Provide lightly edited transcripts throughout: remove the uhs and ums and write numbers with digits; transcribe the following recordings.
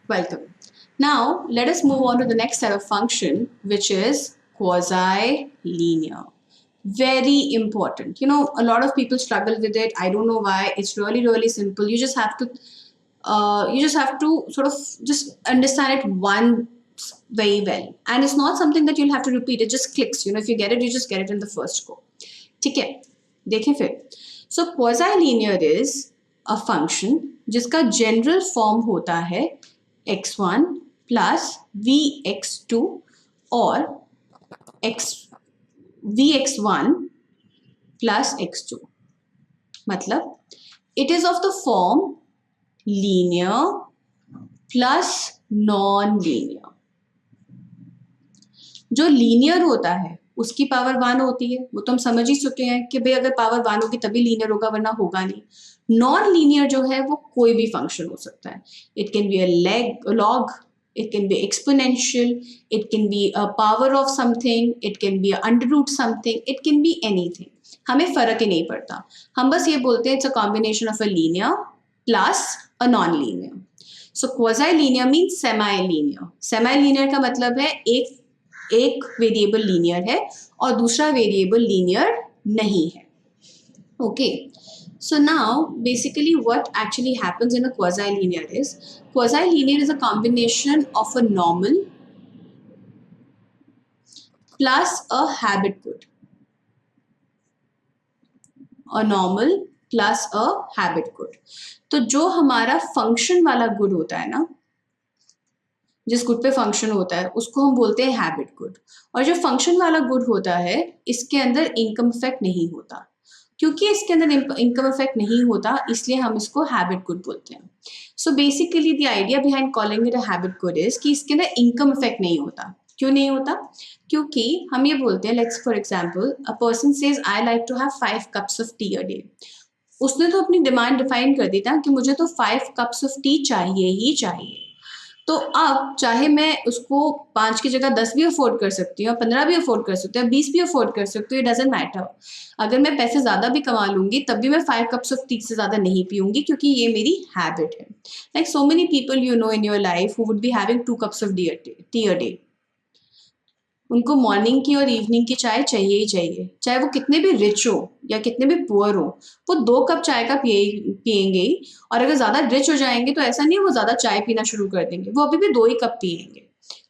Welcome. Now, let us move on to the next set of function, which is quasi-linear. Very important. A lot of people struggle with it. I don't know why. It's really, really simple. You just have to sort of just understand it one very well. And it's not something that you'll have to repeat. It just clicks. If you get it, you just get it in the first go. ठीक है, देखें फिर. So quasi-linear is a function जिसका general form होता है x1 plus vx2 और vx1 plus x2. मतलब it is of the form linear plus non-linear. जो लीनियर होता है उसकी पावर 1 होती है, वो तो हम समझ ही चुके हैं कि भाई अगर पावर 1 होगी तभी लीनियर होगा, वरना होगा नहीं. नॉन लीनियर जो है वो कोई भी फंक्शन हो सकता है. It can be a log, it can be exponential, it can be a power of something, it can be a under root something, it can be anything. हमें फर्क ही नहीं पड़ता. हम बस ये बोलते हैं it's a combination of a linear plus a non-linear. So quasi-linear means semi-linear. Semi-linear का मतलब है एक वेरिएबल लीनियर है और दूसरा वेरिएबल लीनियर नहीं है. Okay. So now, basically what actually happens in a quasi-linear is a combination of a normal plus a habit good. A normal plus a habit good. तो जो हमारा फंक्शन वाला good होता है ना, जिस गुड पे फंक्शन होता है उसको हम बोलते हैं हैबिट गुड. और जो फंक्शन वाला गुड होता है इसके अंदर इनकम इफेक्ट नहीं होता. क्योंकि इसके अंदर इनकम इफेक्ट नहीं होता इसलिए हम इसको हैबिट गुड बोलते हैं. So basically the idea behind calling it a habit good is कि इसके अंदर इनकम इफेक्ट नहीं होता. क्यों नहीं होता? क्योंकि हम ये बोलते हैं, let's for example a person says I like to have 5 cups of tea a day. उसने तो अपनी डिमांड डिफाइन कर दी था कि मुझे तो 5 कप्स ऑफ टी चाहिए ही चाहिए. तो अब चाहे मैं उसको 5 की जगह 10 भी अफोर्ड कर सकती हूँ, 15 भी अफोर्ड कर सकती हूँ, 20 भी अफोर्ड कर सकती हूँ, इट डजंट मैटर. अगर मैं पैसे ज़्यादा भी कमा लूंगी तब भी मैं 5 कप्स ऑफ टी से ज़्यादा नहीं पीऊंगी क्योंकि ये मेरी हैबिट है. Like so many people you know in your life who would be having 2 cups of tea a day. उनको मॉर्निंग की और इवनिंग की चाय चाहिए ही चाहिए, चाहे वो कितने भी रिच हो या कितने भी पुअर हो. वो 2 कप चाय का पिएंगे ही. और अगर ज़्यादा रिच हो जाएंगे तो ऐसा नहीं है वो ज़्यादा चाय पीना शुरू कर देंगे, वो अभी भी 2 ही कप पिएंगे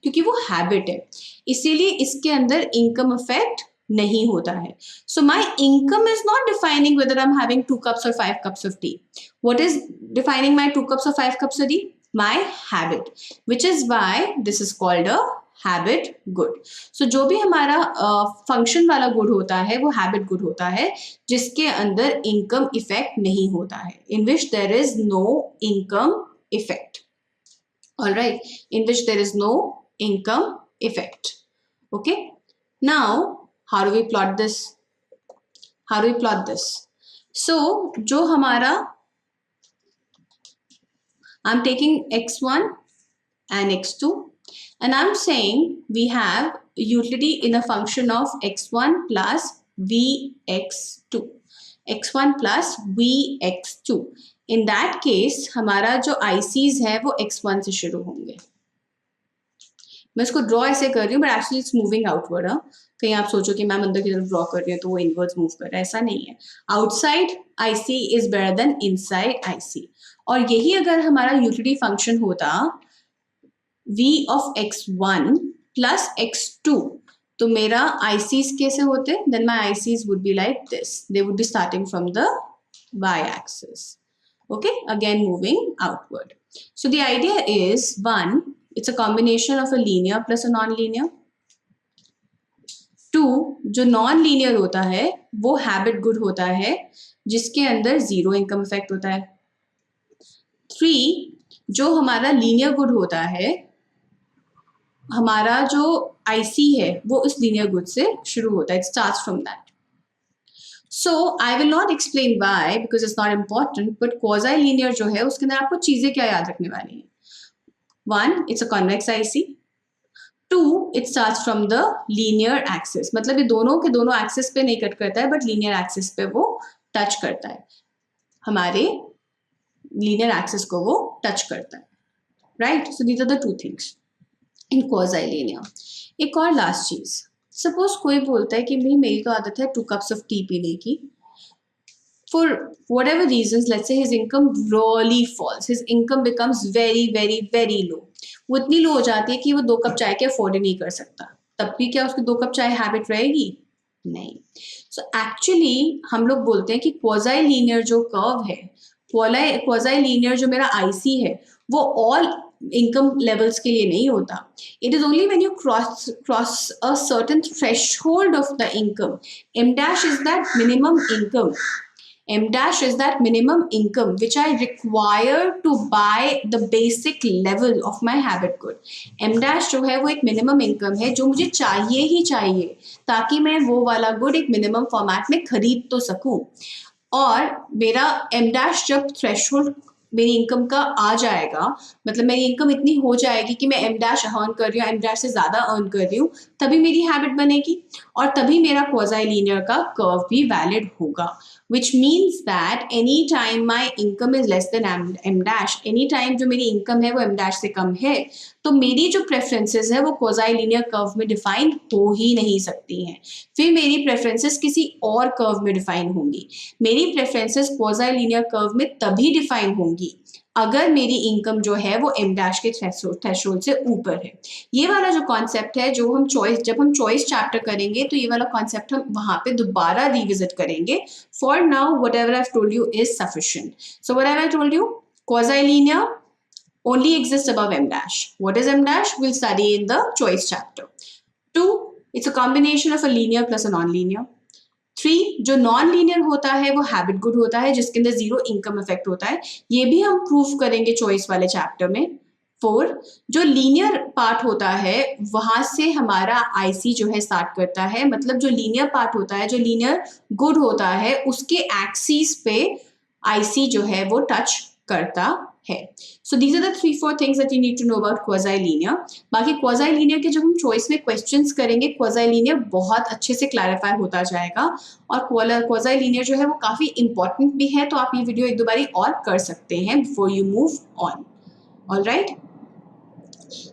क्योंकि वो हैबिट है. इसीलिए इसके अंदर इनकम इफेक्ट नहीं होता है. So my income is not defining whether I am having 2 cups और 5 cups of tea. What is defining my 2 cups और 5 cups of tea? My habit, which is why this is called a habit good. So जो भी हमारा function वाला good होता है वो habit good होता है जिसके अंदर इनकम इफेक्ट नहीं होता है, in which there is no income effect. Alright, in which there is no income effect. Okay, now how do we plot this? So जो हमारा, I am taking x1 and x2. And I'm saying we have utility in a function of x1 plus vx2. x1 plus vx2. In that case, हमारा जो ICs है वो x1 से शुरू होंगे. मैं इसको ड्रॉ ऐसे कर रही हूँ but actually it's moving outward. कहीं आप सोचो कि मैम अंदर की तरफ ड्रॉ कर रही हूँ तो वो इनवर्ड्स मूव कर रहा है, ऐसा नहीं है. Outside IC is better than inside IC. और यही अगर हमारा यूटिलिटी फंक्शन होता v of x1 plus x2, तो मेरा ICs कैसे होते? Then my ICs would be like this. They would be starting from the y-axis. Okay, again moving outward. So the idea is, 1, it's a combination of a linear plus a non-linear. 2, जो non-linear होता है वो habit good होता है जिसके अंदर zero income effect होता है. 3, जो हमारा linear good होता है, हमारा जो IC है वो इस लीनियर गुड से शुरू होता है. It starts from that. So I will not explain why because it's not important, but quasi linear जो है उसके अंदर आपको चीजें क्या याद रखने वाली हैं? 1, it's a convex IC. 2, it starts from the linear axis. मतलब ये दोनों के दोनों एक्सिस पे नहीं कट करता है बट लीनियर एक्सिस पे वो टच करता है, हमारे लीनियर एक्सिस को वो टच करता है. Right? So these are the two things in quasi linear. एक और लास्ट चीज, सपोज कोई बोलता है कि भाई मेरी तो आदत है 2 cups of टी पीने की, for whatever reasons, let's say his income really falls, his income becomes very low, वो इतनी लो हो जाती है कि वो 2 कप चाय के अफोर्ड ही नहीं कर सकता, तब भी क्या उसकी 2 कप चाय हैबिट रहेगी? नहीं। सो एक्चुअली हम लोग बोलते हैं कि क्वाज़ी लीनियर जो कर्व है, क्वाज़ी लीनियर जो मेरा आईसी है, वो ऑल इनकम लेवल्स के लिए नहीं होता। It is only when you cross a certain threshold of the income. M dash is that minimum income. M dash is that minimum income which I require to buy the basic level of my habit good. M dash जो है वो एक minimum income है जो मुझे चाहिए ही चाहिए ताकि मैं वो वाला गुड एक minimum format में खरीद तो सकूं। और मेरा M dash जब थ्रेशोल्ड मेरी इनकम का आ जाएगा, मतलब मेरी इनकम इतनी हो जाएगी कि मैं M dash अर्न कर रही हूँ, M dash से ज़्यादा अर्न कर रही हूँ, तभी मेरी हैबिट बनेगी और तभी मेरा क्वाज़ी लीनियर का कर्व भी वैलिड होगा। which means that any time my income is less than M dash, any time जो मेरी इनकम है वो M dash से कम है, तो मेरी जो प्रेफरेंसेस है वो क्वाज़ी लीनियर कर्व में डिफाइन हो ही नहीं सकती हैं। फिर मेरी प्रेफरेंसेस किसी और कर्व में डिफाइन होंगी। मेरी प्रेफरेंसेस क्वाज़ी लीनियर कर्व में तभी डिफाइन होंगी अगर मेरी इनकम जो है वो M dash के थ्रेशोल्ड से ऊपर है। ये वाला जो कॉन्सेप्ट है, जो हम जब हम चॉइस चैप्टर करेंगे तो ये वाला कॉन्सेप्ट हम वहां पे दोबारा रिविजिट करेंगे। For now whatever I told you is sufficient. So whatever I told you, quasi linear only exists above M dash. What is M dash? We'll study in the choice chapter. 2, it's a combination of a linear plus a non-linear. 3, जो non linear होता है वो habit good होता है जिसके अंदर zero income effect होता है, ये भी हम प्रूव करेंगे चॉइस वाले चैप्टर में। 4, जो लीनियर पार्ट होता है वहां से हमारा आईसी जो है स्टार्ट करता है, मतलब जो लीनियर पार्ट होता है, जो लीनियर गुड होता है, उसके एक्सिस पे आईसी जो है वो टच करता है। So these are the 3-4 things that you need to know about quasi linear. बाकी क्वाज़ी लीनियर के जब हम चॉइस में क्वेश्चंस करेंगे, क्वाज़ी लीनियर बहुत अच्छे से क्लैरिफाई होता जाएगा और क्वाज़ी लीनियर जो है वो काफी इंपॉर्टेंट भी है, तो आप ये वीडियो एक दो बारी और कर सकते हैं before you move on. Alright,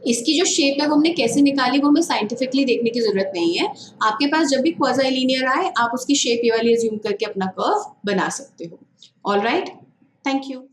इसकी जो शेप है वो हमने कैसे निकाली वो हमें साइंटिफिकली देखने की जरूरत नहीं है। आपके पास जब भी क्वाज़ी लीनियर आए आप उसकी शेप ये वाली अज्यूम करके अपना कर्व बना सकते हो। Alright, thank you.